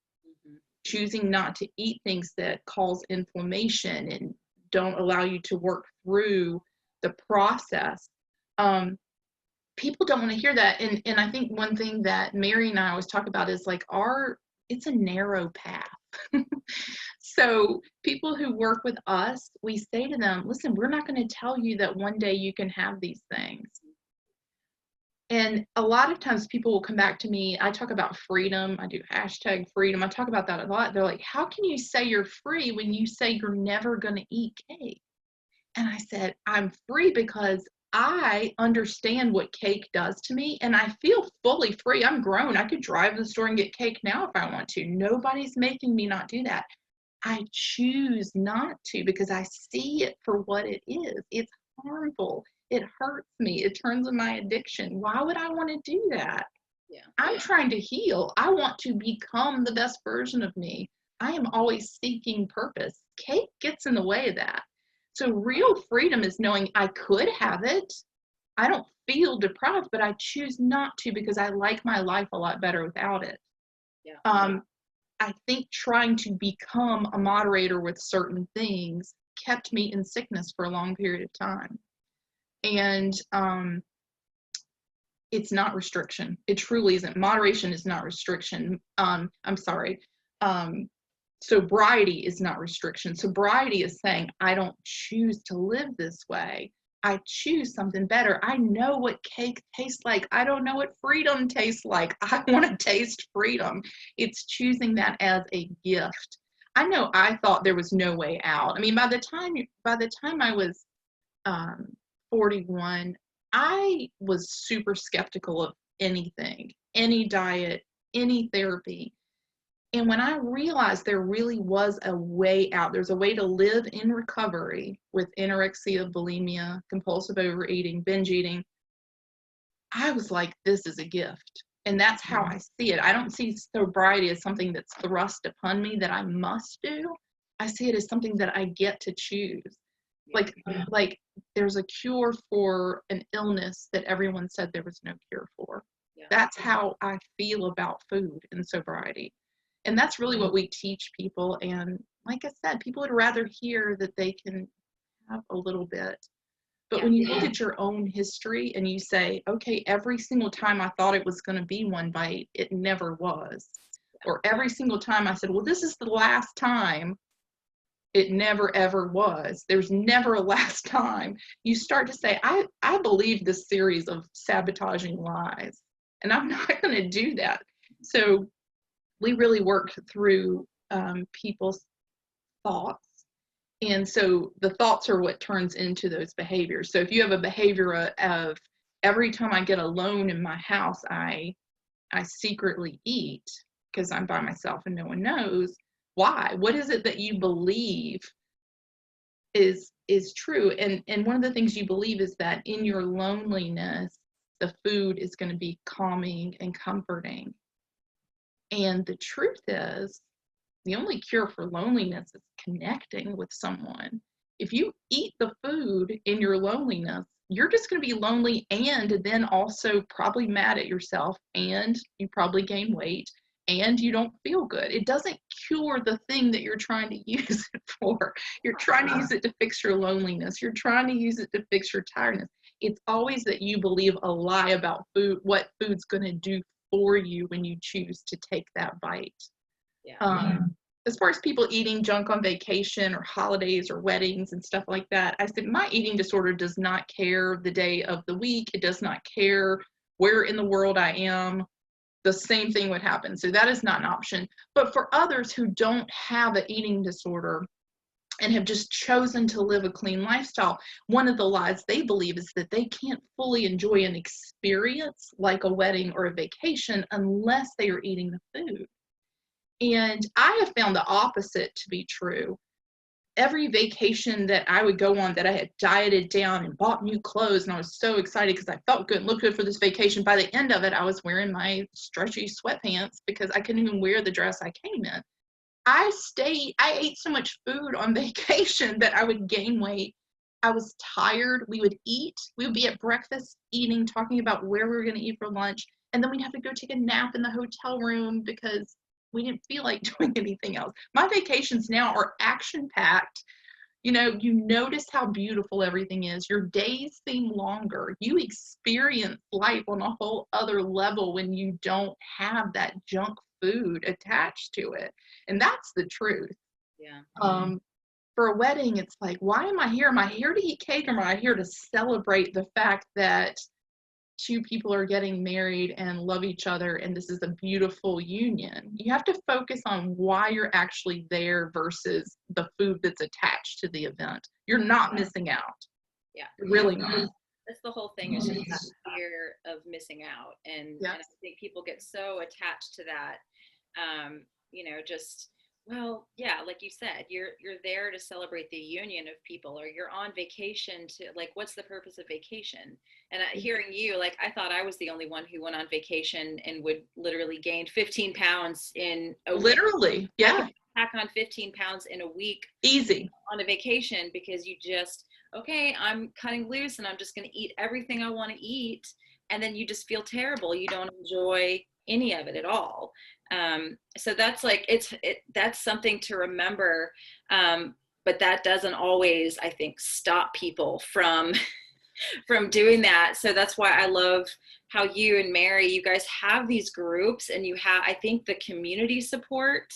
choosing not to eat things that cause inflammation and don't allow you to work through the process. People don't want to hear that. And I think one thing that Mary and I always talk about is like it's a narrow path. So people who work with us, we say to them, listen, we're not going to tell you that one day you can have these things. And a lot of times people will come back to me. I talk about freedom. I do #freedom. I talk about that a lot. They're like, how can you say you're free when you say you're never going to eat cake? And I said, I'm free because I understand what cake does to me, and I feel fully free. I'm grown. I could drive to the store and get cake now if I want to. Nobody's making me not do that. I choose not to because I see it for what it is. It's harmful. It hurts me. It turns on my addiction. Why would I want to do that? Yeah. I'm trying to heal. I want to become the best version of me. I am always seeking purpose. Cake gets in the way of that. So real freedom is knowing I could have it. I don't feel deprived, but I choose not to because I like my life a lot better without it. Yeah. I think trying to become a moderator with certain things kept me in sickness for a long period of time. And it's not restriction. It truly isn't. Moderation is not restriction. I'm sorry. Sobriety is not restriction. Sobriety is saying, I don't choose to live this way. I choose something better. I know what cake tastes like. I don't know what freedom tastes like. I want to taste freedom. It's choosing that as a gift. I know I thought there was no way out. I mean, by the time I was 41, I was super skeptical of anything, any diet, any therapy. And when I realized there really was a way out, there's a way to live in recovery with anorexia, bulimia, compulsive overeating, binge eating, I was like, this is a gift. And that's how I see it. I don't see sobriety as something that's thrust upon me that I must do. I see it as something that I get to choose. Like there's a cure for an illness that everyone said there was no cure for. Yeah. That's how I feel about food and sobriety. And that's really what we teach people. And like I said, people would rather hear that they can have a little bit. But when you look at your own history and you say, okay, every single time I thought it was going to be one bite, it never was. Or every single time I said, well, this is the last time, it never, ever was. There's never a last time. You start to say, I believe this series of sabotaging lies, and I'm not going to do that. So we really worked through people's thoughts. And so the thoughts are what turns into those behaviors. So if you have a behavior of every time I get alone in my house, I secretly eat because I'm by myself and no one knows. Why? What is it that you believe is true? And one of the things you believe is that in your loneliness, the food is going to be calming and comforting. And the truth is, the only cure for loneliness is connecting with someone. If you eat the food in your loneliness, you're just going to be lonely and then also probably mad at yourself, and you probably gain weight, and you don't feel good. It doesn't cure the thing that you're trying to use it for. You're trying to use it to fix your loneliness. You're trying to use it to fix your tiredness. It's always that you believe a lie about food, what food's going to do for you when you choose to take that bite. As far as people eating junk on vacation or holidays or weddings and stuff like that, I said my eating disorder does not care the day of the week. It does not care where in the world I am. The same thing would happen. So that is not an option. But for others who don't have an eating disorder and have just chosen to live a clean lifestyle, one of the lies they believe is that they can't fully enjoy an experience like a wedding or a vacation unless they are eating the food. And I have found the opposite to be true. Every vacation that I would go on that I had dieted down and bought new clothes, and I was so excited because I felt good and looked good for this vacation. By the end of it, I was wearing my stretchy sweatpants because I couldn't even wear the dress I came in. I ate so much food on vacation that I would gain weight I was tired. We would be at breakfast eating, talking about where we were going to eat for lunch. And then we'd have to go take a nap in the hotel room because we didn't feel like doing anything else. My vacations now are action-packed. You notice how beautiful everything is. Your days seem longer. You experience life on a whole other level when you don't have that junk food attached to it. And that's the truth. Yeah. For a wedding, it's like, why am I here? Am I here to eat cake, or am I here to celebrate the fact that two people are getting married and love each other, and this is a beautiful union? You have to focus on why you're actually there versus the food that's attached to the event. You're not missing out. Yeah. You're really not. That's the whole thing, is just that fear of missing out. And I think people get so attached to that, well, yeah, like you said, you're there to celebrate the union of people, or you're on vacation to, like, what's the purpose of vacation? And hearing you, like, I thought I was the only one who went on vacation and would literally gain 15 pounds in a week. Literally, yeah. Pack on 15 pounds in a week. Easy. On a vacation, because you just, okay, I'm cutting loose and I'm just going to eat everything I want to eat. And then you just feel terrible. You don't enjoy any of it at all. So that's like, that's something to remember. But that doesn't always, I think, stop people from doing that. So that's why I love how you and Mary, you guys have these groups, and I think the community support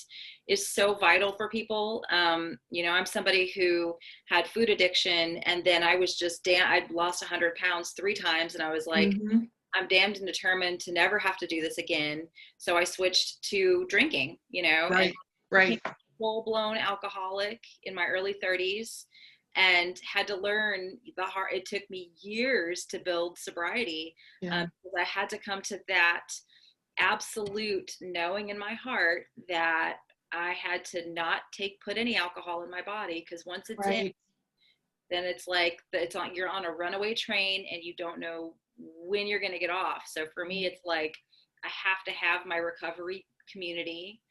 is so vital for people. I'm somebody who had food addiction, and then I was just, I'd lost 100 pounds 3 times, and I was like, I'm damned and determined to never have to do this again. So I switched to drinking, Right. Full-blown alcoholic in my early 30s, and had to learn it took me years to build sobriety. Because I had to come to that absolute knowing in my heart that I had to not put any alcohol in my body, because once it's in, then it's like you're on a runaway train and you don't know when you're going to get off. So for me, it's like I have to have my recovery community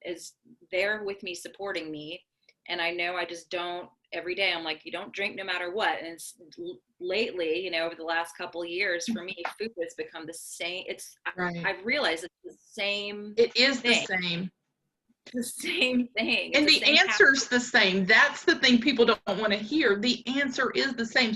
is there with me, supporting me. And I know I just don't, every day I'm like, you don't drink no matter what. And it's lately, over the last couple of years, for me, food has become the same. I've realized it's the same. It is thing. The same. The same thing. And the answer's the same. That's the thing people don't want to hear. The answer is the same.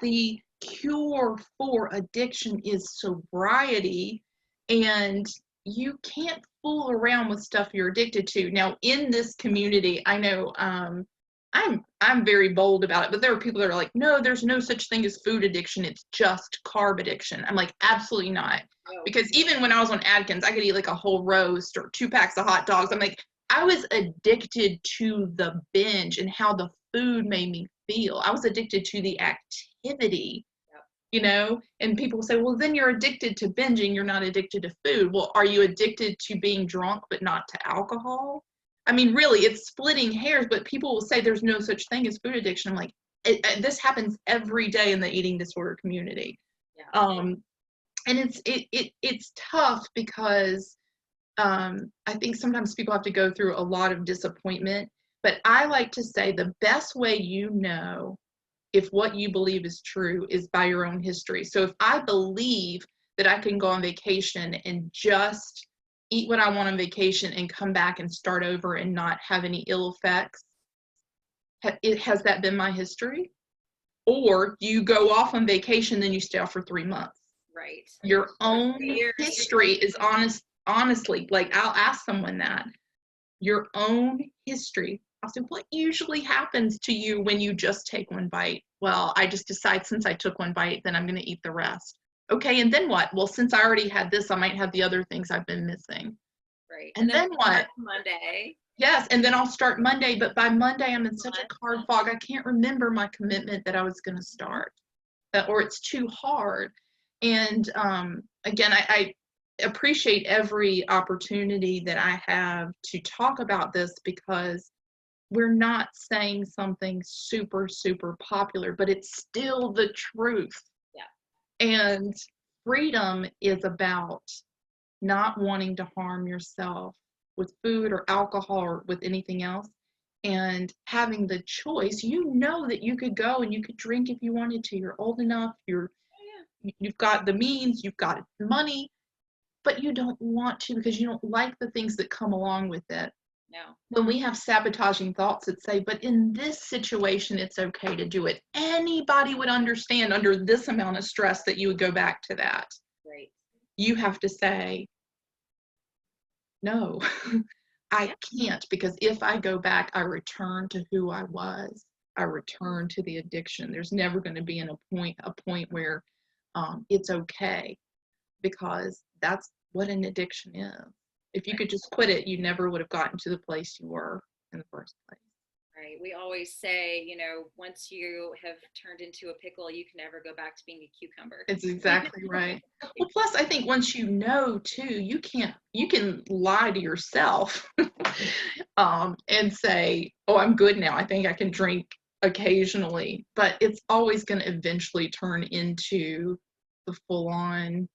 The cure for addiction is sobriety, and you can't fool around with stuff you're addicted to. Now, in this community, I know I'm very bold about it, but there are people that are like, no, there's no such thing as food addiction. It's just carb addiction. I'm like, absolutely not. Because even when I was on Atkins, I could eat like a whole roast or 2 packs of hot dogs. I'm like, I was addicted to the binge and how the food made me feel. I was addicted to the activity, and people say, well, then you're addicted to binging. You're not addicted to food. Well, are you addicted to being drunk, but not to alcohol? I mean, really, it's splitting hairs, but people will say there's no such thing as food addiction. I'm like, this happens every day in the eating disorder community. And it's tough because I think sometimes people have to go through a lot of disappointment. But I like to say the best way if what you believe is true is by your own history. So if I believe that I can go on vacation and just eat what I want on vacation and come back and start over and not have any ill effects, has that been my history? Or you go off on vacation, then you stay off for 3 months. Right. Your own history is honestly, like, I'll ask someone that. Your own history. I'll say, what usually happens to you when you just take 1 bite? Well, I just decide since I took 1 bite, then I'm going to eat the rest. Okay, and then what? Well, since I already had this, I might have the other things I've been missing. Right. And then what? Monday. Yes, and then I'll start Monday, but by Monday I'm in such a card fog, I can't remember my commitment that I was going to start, or it's too hard. And again, I appreciate every opportunity that I have to talk about this, because we're not saying something super, super popular, but it's still the truth. Yeah. And freedom is about not wanting to harm yourself with food or alcohol or with anything else. and having the choice, you know that you could go and you could drink if you wanted to. You're old enough, you've got the means, you've got money, but you don't want to because you don't like the things that come along with it. No. When we have sabotaging thoughts that say, but in this situation, it's okay to do it. Anybody would understand under this amount of stress that you would go back to that. Right. You have to say, no, I can't, because if I go back, I return to who I was. I return to the addiction. There's never going to be a point where it's okay, because that's what an addiction is. If you could just quit it, you never would have gotten to the place you were in the first place. Right. We always say, once you have turned into a pickle, you can never go back to being a cucumber. It's exactly right. Well, plus I think once you know too, you can lie to yourself and say, oh, I'm good now. I think I can drink occasionally, but it's always going to eventually turn into the full on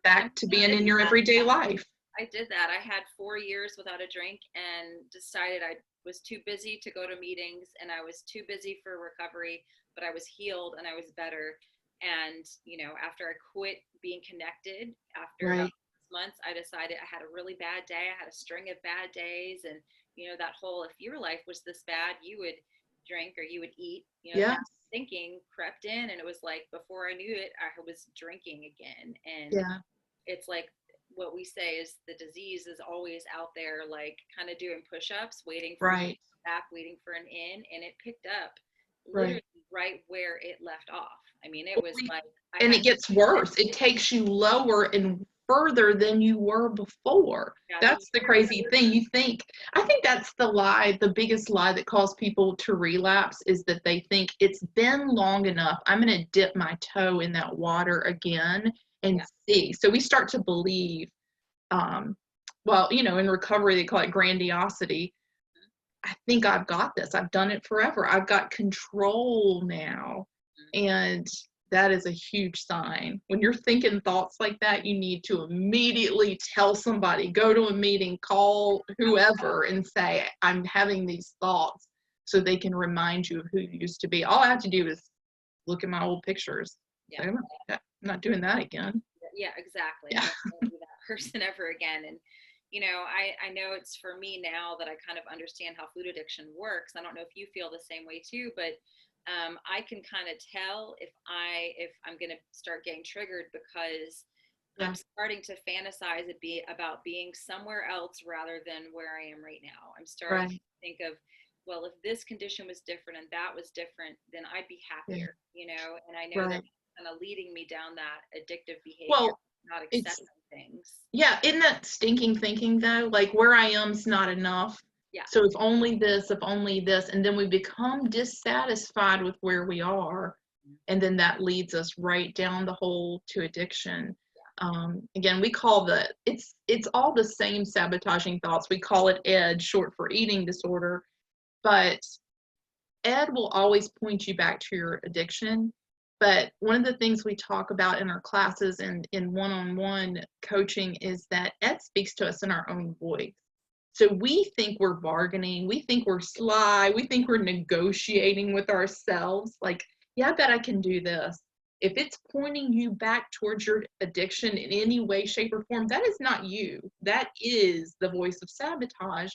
back to being in your everyday life. I did that. I had 4 years without a drink and decided I was too busy to go to meetings, and I was too busy for recovery, but I was healed and I was better. And, after I quit being connected, after about 6 months, I decided I had a really bad day. I had a string of bad days. And, that whole, if your life was this bad, you would drink or you would eat, that thinking crept in. And it was like, before I knew it, I was drinking again. And it's like, what we say is the disease is always out there, like kind of doing push-ups, waiting for it back, waiting for an in, and it picked up literally right where it left off. I mean, it was like, and it gets worse. It takes you lower and further than you were before. That's the crazy thing. I think that's the biggest lie that causes people to relapse, is that they think it's been long enough. I'm going to dip my toe in that water again and see. So we start to believe, in recovery, they call it grandiosity. I think I've got this. I've done it forever. I've got control now. And that is a huge sign. When you're thinking thoughts like that, you need to immediately tell somebody, go to a meeting, call whoever and say, I'm having these thoughts, so they can remind you of who you used to be. All I have to do is look at my old pictures. Yeah. I'm not doing that again. Yeah, exactly. Yeah. I won't be that person ever again. And, I know it's for me now that I kind of understand how food addiction works. I don't know if you feel the same way too, but I can kind of tell if I'm going to start getting triggered, because I'm starting to fantasize about being somewhere else rather than where I am right now. I'm starting to think of, well, if this condition was different and that was different, then I'd be happier, and I know that's kind of leading me down that addictive behavior, not accepting things. Yeah, isn't that stinking thinking though? Like, where I am's not enough. Yeah. So if only this, and then we become dissatisfied with where we are, and then that leads us right down the hole to addiction. Again, we call it's all the same sabotaging thoughts. We call it ED, short for eating disorder, but ED will always point you back to your addiction. But one of the things we talk about in our classes and in one-on-one coaching is that ED speaks to us in our own voice. So we think we're bargaining, we think we're sly, we think we're negotiating with ourselves. Like, yeah, I bet I can do this. If it's pointing you back towards your addiction in any way, shape, or form, that is not you. That is the voice of sabotage.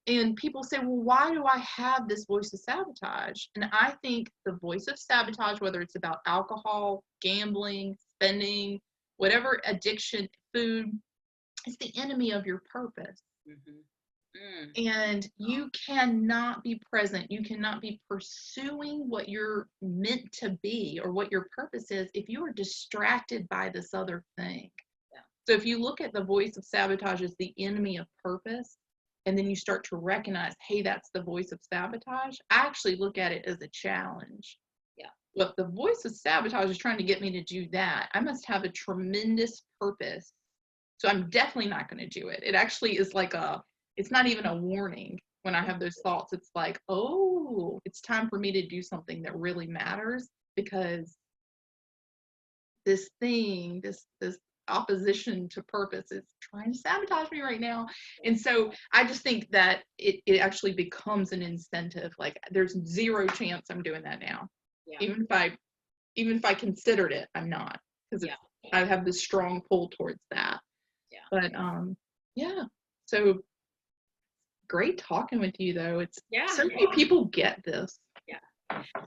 And people say, well, why do I have this voice of sabotage? And I think the voice of sabotage, whether it's about alcohol, gambling, spending, whatever addiction, food, is the enemy of your purpose. And you cannot be present. You cannot be pursuing what you're meant to be or what your purpose is if you are distracted by this other thing. So if you look at the voice of sabotage as the enemy of purpose, and then you start to recognize, hey, that's the voice of sabotage, I actually look at it as a challenge. Well, if the voice of sabotage is trying to get me to do that, I must have a tremendous purpose. So I'm definitely not going to do it. It actually is like it's not even a warning when I have those thoughts. It's like, oh, it's time for me to do something that really matters, because this thing, this opposition to purpose is trying to sabotage me right now. And so I just think that it actually becomes an incentive. Like, there's zero chance I'm doing that now. Yeah. Even if I considered it, I'm not, because I have this strong pull towards that. Yeah. But yeah. So great talking with you, though. It's so many people get this.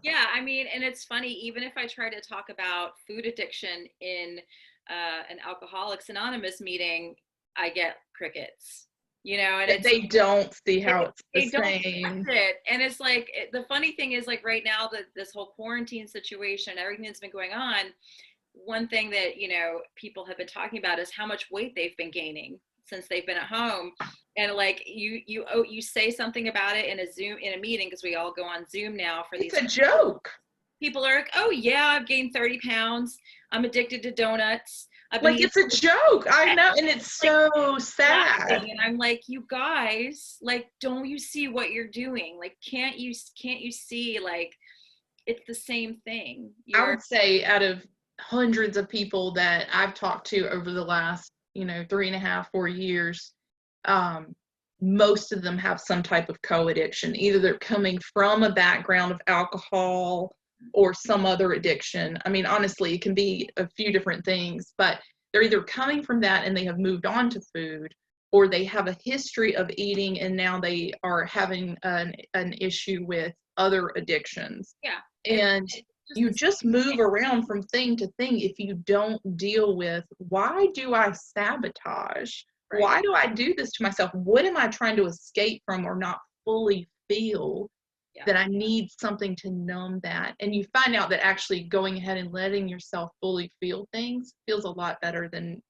Yeah, I mean, and it's funny, even if I try to talk about food addiction in an Alcoholics Anonymous meeting, I get crickets, and they don't see how it's the same. And it's like, the funny thing is, like, right now, that this whole quarantine situation, everything that's been going on, one thing that, people have been talking about is how much weight they've been gaining since they've been at home. And like, you say something about it in a meeting, because we all go on Zoom now for these. It's a joke. People are like, oh yeah, I've gained 30 pounds. I'm addicted to donuts. Like, it's a joke. I know. And it's so sad. And I'm like, you guys, like, don't you see what you're doing? Like, can't you see, like, it's the same thing? I would say, out of hundreds of people that I've talked to over the last, 3.5, 4 years, most of them have some type of co-addiction. Either they're coming from a background of alcohol or some other addiction. I mean, honestly, it can be a few different things, but they're either coming from that and they have moved on to food, or they have a history of eating and now they are having an issue with other addictions. Yeah. And you just move around from thing to thing if you don't deal with, why do I sabotage? Right. Why do I do this to myself? What am I trying to escape from or not fully feel? That I need something to numb that. And you find out that actually going ahead and letting yourself fully feel things feels a lot better than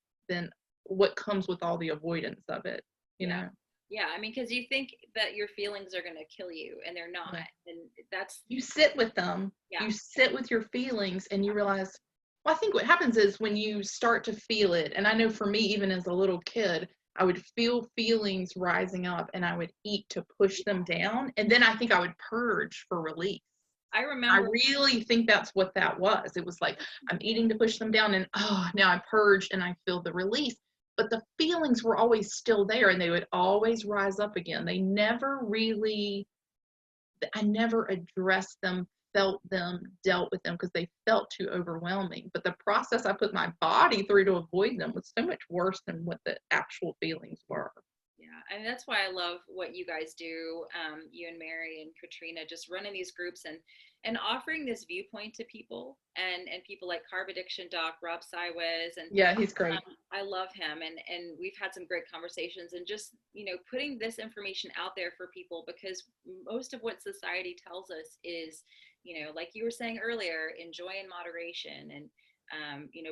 what comes with all the avoidance of it, you know? Yeah, I mean, because you think that your feelings are going to kill you, and they're not. Right. And that's... You sit with them. Yeah. You sit with your feelings, and you realize, well, I think what happens is when you start to feel it, and I know for me, even as a little kid, I would feel feelings rising up, and I would eat to push them down, and then I think I would purge for release. I remember. I really think that's what that was. It was like, I'm eating to push them down, and now I purge, and I feel the release. But the feelings were always still there, and they would always rise up again. They never really, I never addressed them, felt them, dealt with them, because they felt too overwhelming. But the process I put my body through to avoid them was so much worse than what the actual feelings were. Yeah, and that's why I love what you guys do, you and Mary and Katrina, just running these groups and offering this viewpoint to people, and people like Carb Addiction Doc Rob Siwez, and yeah, he's great. I love him, and we've had some great conversations, and just putting this information out there for people, because most of what society tells us is, like you were saying earlier, enjoy in moderation. And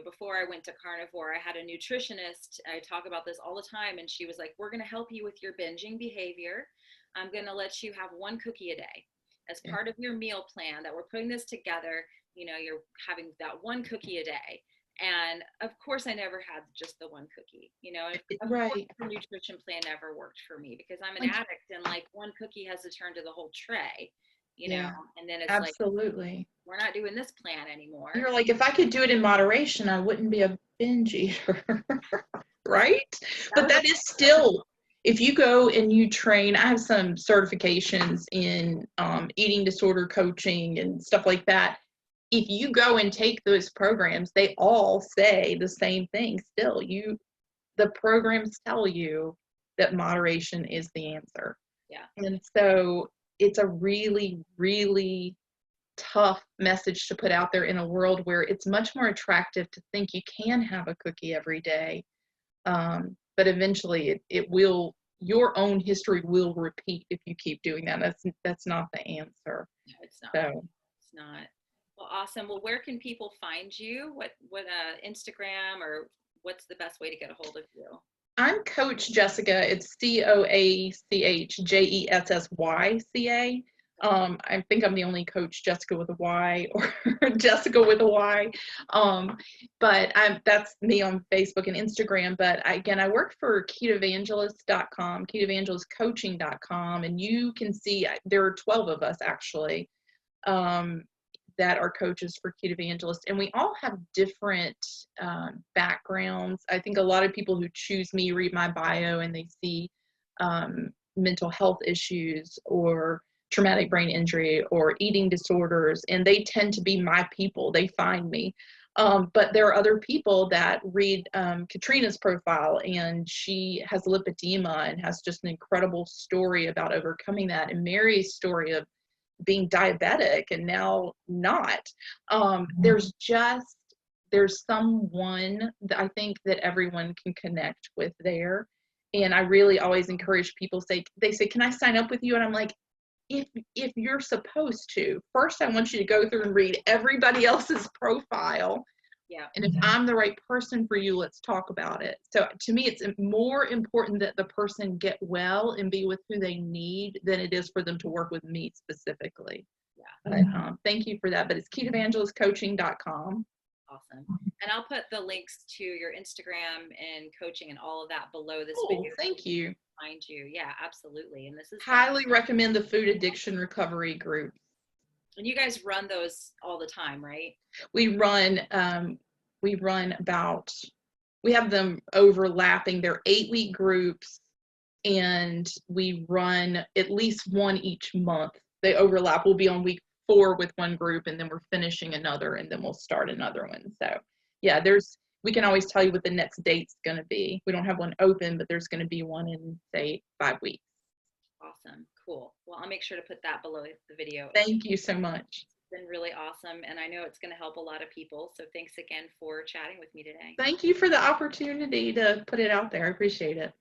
before I went to carnivore, I had a nutritionist. I talk about this all the time, and she was like, we're going to help you with your binging behavior. I'm going to let you have one cookie a day as part of your meal plan, that we're putting this together. You're having that one cookie a day. And of course, I never had just the one cookie, right. The nutrition plan never worked for me, because I'm an addict, and like, one cookie has to turn to the whole tray, and then it's absolutely. Like, we're not doing this plan anymore. You're like, if I could do it in moderation, I wouldn't be a binge eater, right? But that is still, if you go and you train, I have some certifications in eating disorder coaching and stuff like that. If you go and take those programs, they all say the same thing still. The programs tell you that moderation is the answer. Yeah. And so it's a really, really tough message to put out there in a world where it's much more attractive to think you can have a cookie every day. But eventually it will, your own history will repeat if you keep doing that. That's not the answer. No, it's not. So. It's not. Well, awesome. Well, where can people find you? What Instagram, or what's the best way to get a hold of you? I'm Coach Jessyca. It's CoachJessYca. I think I'm the only Coach Jessyca with a Y, or Jessica with a Y. But that's me on Facebook and Instagram. But I work for KetoEvangelist.com, KetoEvangelistCoaching.com, and you can see there are 12 of us actually. that are coaches for Keto Evangelists, and we all have different backgrounds. I think a lot of people who choose me read my bio and they see mental health issues or traumatic brain injury or eating disorders, and they tend to be my people. They find me. But there are other people that read Katrina's profile, and she has lipedema and has just an incredible story about overcoming that, and Mary's story of being diabetic and now not. There's someone that I think that everyone can connect with there. And I really always encourage people, they say, can I sign up with you? And I'm like, if you're supposed to, first I want you to go through and read everybody else's profile. Yeah. And if I'm the right person for you, let's talk about it. So to me, it's more important that the person get well and be with who they need than it is for them to work with me specifically. Yeah. But thank you for that. But it's ketoevangelistcoaching.com. Awesome. And I'll put the links to your Instagram and coaching and all of that below this Oh, video. thank you. Find you. Yeah, absolutely. And this is highly recommend the food addiction recovery group. And you guys run those all the time, right? We have them overlapping. They're 8-week groups, and we run at least one each month. They overlap. We'll be on week 4 with one group, and then we're finishing another, and then we'll start another one. So yeah, we can always tell you what the next date's going to be. We don't have one open, but there's going to be one in, say, 5 weeks. Awesome. Cool. Well, I'll make sure to put that below the video. Thank you so much. It's been really awesome, and I know it's going to help a lot of people. So thanks again for chatting with me today. Thank you for the opportunity to put it out there. I appreciate it.